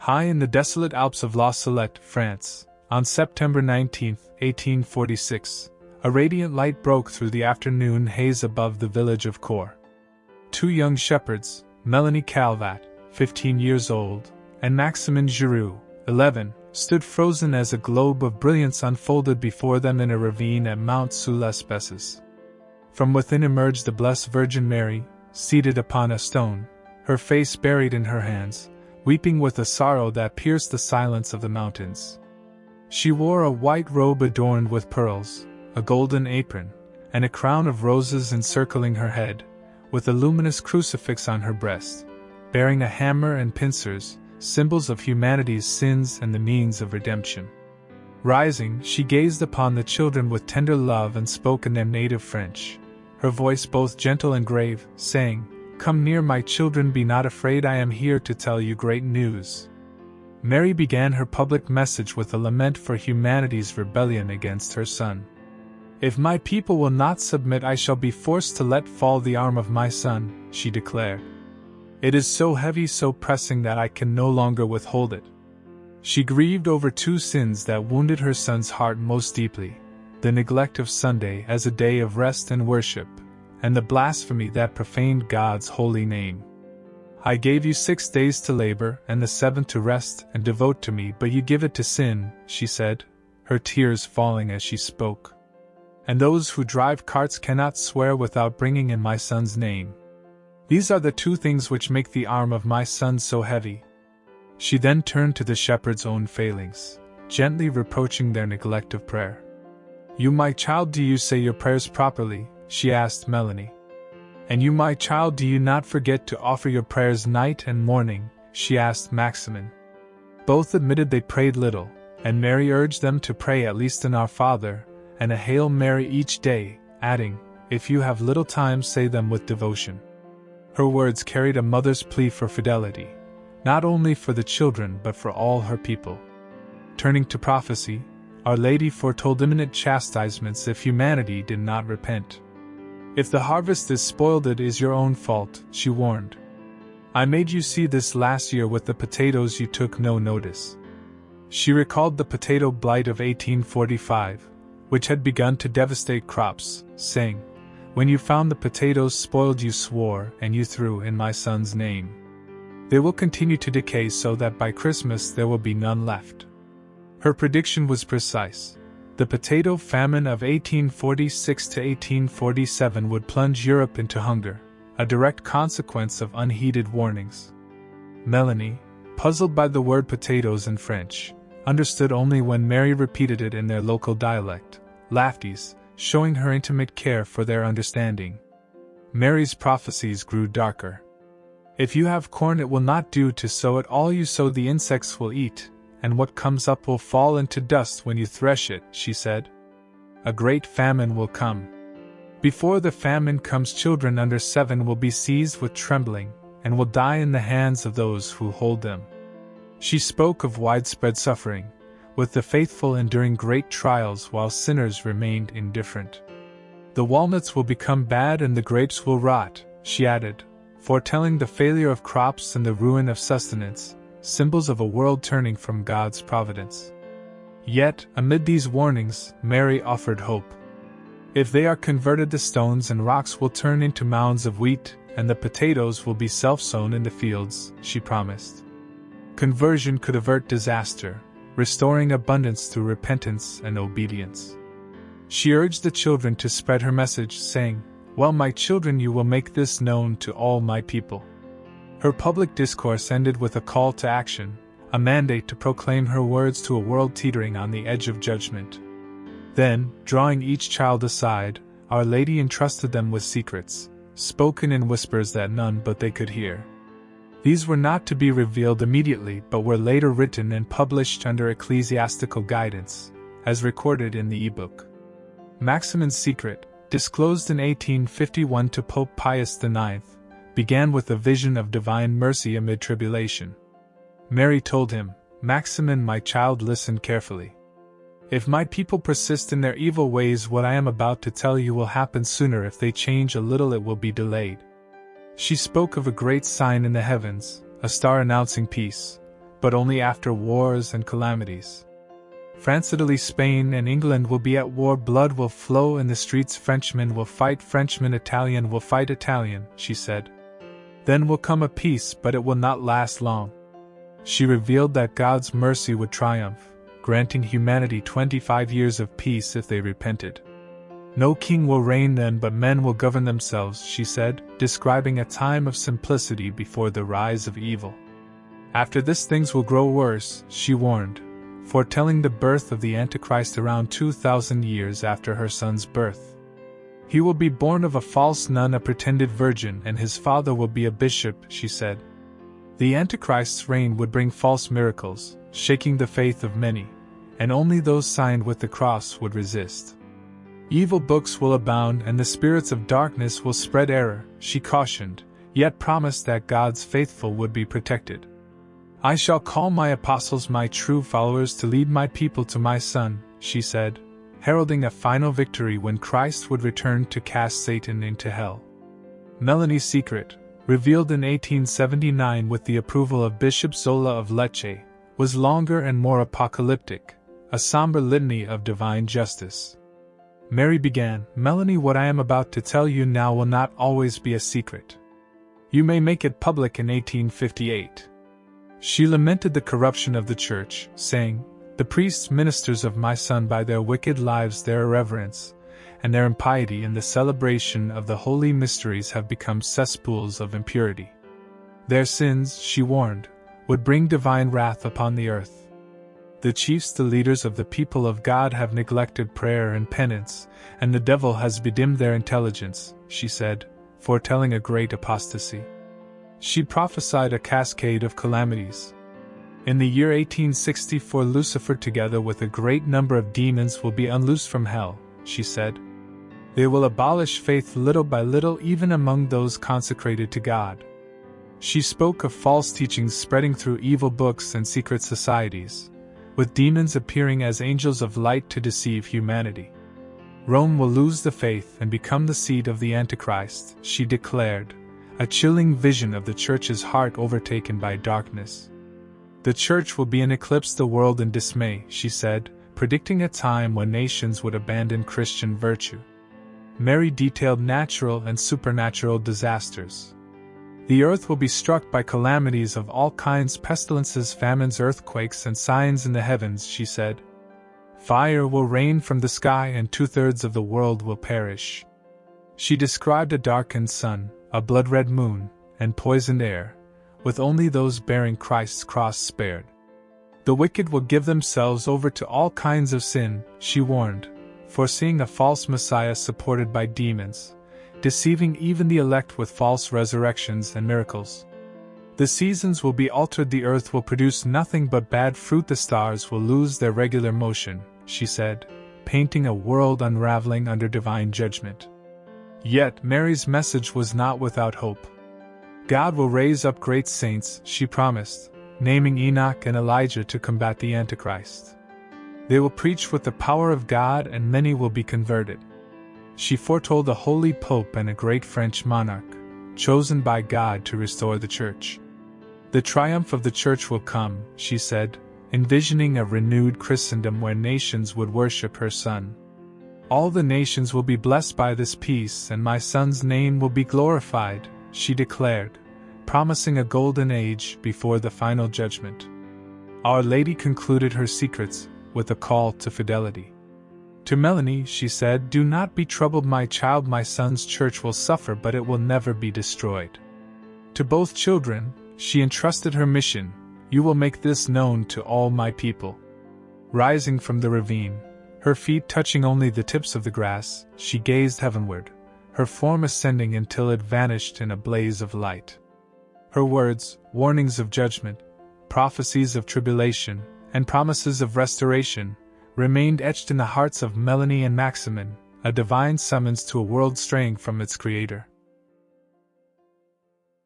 High in the desolate Alps of La Salette, France, on September 19, 1846, a radiant light broke through the afternoon haze above the village of Cour. Two young shepherds, Mélanie Calvat, 15 years old, and Maximin Giraud, 11, stood frozen as a globe of brilliance unfolded before them in a ravine at Mount sous les Besses. From within emerged the Blessed Virgin Mary, seated upon a stone, her face buried in her hands, weeping with a sorrow that pierced the silence of the mountains. She wore a white robe adorned with pearls, a golden apron, and a crown of roses encircling her head, with a luminous crucifix on her breast, bearing a hammer and pincers, symbols of humanity's sins and the means of redemption. Rising, she gazed upon the children with tender love and spoke in their native French, her voice both gentle and grave, saying, "Come near, my children, be not afraid, I am here to tell you great news." Mary began her public message with a lament for humanity's rebellion against her Son. "If my people will not submit, I shall be forced to let fall the arm of my Son," she declared. "It is so heavy, so pressing that I can no longer withhold it." She grieved over two sins that wounded her Son's heart most deeply: the neglect of Sunday as a day of rest and worship, and the blasphemy that profaned God's holy name. "I gave you 6 days to labor, and the 7th to rest and devote to me, but you give it to sin," she said, her tears falling as she spoke. "And those who drive carts cannot swear without bringing in my Son's name. These are the two things which make the arm of my Son so heavy." She then turned to the shepherd's own failings, gently reproaching their neglect of prayer. "You, my child, do you say your prayers properly?" she asked Mélanie. "And you, my child, do you not forget to offer your prayers night and morning?" she asked Maximin. Both admitted they prayed little, and Mary urged them to pray at least an Our Father and a Hail Mary each day, adding, "If you have little time, say them with devotion." Her words carried a mother's plea for fidelity, not only for the children but for all her people. Turning to prophecy, Our Lady foretold imminent chastisements if humanity did not repent. "If the harvest is spoiled, it is your own fault," she warned. "I made you see this last year with the potatoes, you took no notice." She recalled the potato blight of 1845, which had begun to devastate crops, saying, "When you found the potatoes spoiled, you swore, and you threw in my Son's name. They will continue to decay so that by Christmas there will be none left." Her prediction was precise. The potato famine of 1846 to 1847 would plunge Europe into hunger, a direct consequence of unheeded warnings. Mélanie, puzzled by the word potatoes in French, understood only when Mary repeated it in their local dialect, lafties, showing her intimate care for their understanding. Mary's prophecies grew darker. "If you have corn, it will not do to sow it. All you sow the insects will eat, and what comes up will fall into dust when you thresh it," she said. "A great famine will come. Before the famine comes, children under 7 will be seized with trembling, and will die in the hands of those who hold them." She spoke of widespread suffering, with the faithful enduring great trials while sinners remained indifferent. "The walnuts will become bad and the grapes will rot," she added, foretelling the failure of crops and the ruin of sustenance, symbols of a world turning from God's providence. Yet, amid these warnings, Mary offered hope. "If they are converted, the stones and rocks will turn into mounds of wheat, and the potatoes will be self-sown in the fields," she promised. Conversion could avert disaster, restoring abundance through repentance and obedience. She urged the children to spread her message, saying, "Well, my children, you will make this known to all my people." Her public discourse ended with a call to action, a mandate to proclaim her words to a world teetering on the edge of judgment. Then, drawing each child aside, Our Lady entrusted them with secrets, spoken in whispers that none but they could hear. These were not to be revealed immediately but were later written and published under ecclesiastical guidance, as recorded in the e-book. Maximin's secret, disclosed in 1851 to Pope Pius IX, began with a vision of divine mercy amid tribulation. Mary told him, "Maximin, my child, listen carefully. If my people persist in their evil ways, what I am about to tell you will happen sooner. If they change a little, it will be delayed." She spoke of a great sign in the heavens, a star announcing peace, but only after wars and calamities. France, Italy, Spain, and England will be at war. Blood will flow in the streets. Frenchmen will fight Frenchmen. Italian will fight Italian, she said. Then will come a peace, but it will not last long. She revealed that God's mercy would triumph, granting humanity 25 years of peace if they repented. No king will reign then, but men will govern themselves, she said, describing a time of simplicity before the rise of evil. After this, things will grow worse, she warned, foretelling the birth of the Antichrist around 2,000 years after her son's birth. He will be born of a false nun, a pretended virgin, and his father will be a bishop, she said. The Antichrist's reign would bring false miracles, shaking the faith of many, and only those signed with the cross would resist. Evil books will abound, and the spirits of darkness will spread error, she cautioned, yet promised that God's faithful would be protected. I shall call my apostles my true followers to lead my people to my Son, she said, heralding a final victory when Christ would return to cast Satan into hell. Mélanie's secret, revealed in 1879 with the approval of Bishop Zola of Lecce, was longer and more apocalyptic, a somber litany of divine justice. Mary began, Mélanie, what I am about to tell you now will not always be a secret. You may make it public in 1858. She lamented the corruption of the church, saying, the priests, ministers of my Son, by their wicked lives, their irreverence, and their impiety in the celebration of the holy mysteries have become cesspools of impurity. Their sins, she warned, would bring divine wrath upon the earth. The chiefs, the leaders of the people of God, have neglected prayer and penance, and the devil has bedimmed their intelligence, she said, foretelling a great apostasy. She prophesied a cascade of calamities. In the year 1864, Lucifer, together with a great number of demons, will be unloosed from hell, she said. They will abolish faith little by little, even among those consecrated to God. She spoke of false teachings spreading through evil books and secret societies, with demons appearing as angels of light to deceive humanity. Rome will lose the faith and become the seat of the Antichrist, she declared, a chilling vision of the church's heart overtaken by darkness. The church will be an eclipse, the world in dismay, she said, predicting a time when nations would abandon Christian virtue. Mary detailed natural and supernatural disasters. The earth will be struck by calamities of all kinds, pestilences, famines, earthquakes, and signs in the heavens, she said. Fire will rain from the sky, and 2/3 of the world will perish. She described a darkened sun, a blood-red moon, and poisoned air, with only those bearing Christ's cross spared. The wicked will give themselves over to all kinds of sin, she warned, foreseeing a false Messiah supported by demons, deceiving even the elect with false resurrections and miracles. The seasons will be altered, the earth will produce nothing but bad fruit, the stars will lose their regular motion, she said, painting a world unraveling under divine judgment. Yet Mary's message was not without hope. God will raise up great saints, she promised, naming Enoch and Elijah to combat the Antichrist. They will preach with the power of God, and many will be converted. She foretold a holy pope and a great French monarch, chosen by God to restore the church. The triumph of the church will come, she said, envisioning a renewed Christendom where nations would worship her Son. All the nations will be blessed by this peace, and my Son's name will be glorified, she declared, promising a golden age before the final judgment. Our Lady concluded her secrets with a call to fidelity. To Mélanie, she said, do not be troubled, my child, my Son's church will suffer, but it will never be destroyed. To both children, she entrusted her mission, you will make this known to all my people. Rising from the ravine, her feet touching only the tips of the grass, she gazed heavenward, her form ascending until it vanished in a blaze of light. Her words, warnings of judgment, prophecies of tribulation, and promises of restoration, remained etched in the hearts of Mélanie and Maximin, a divine summons to a world straying from its Creator.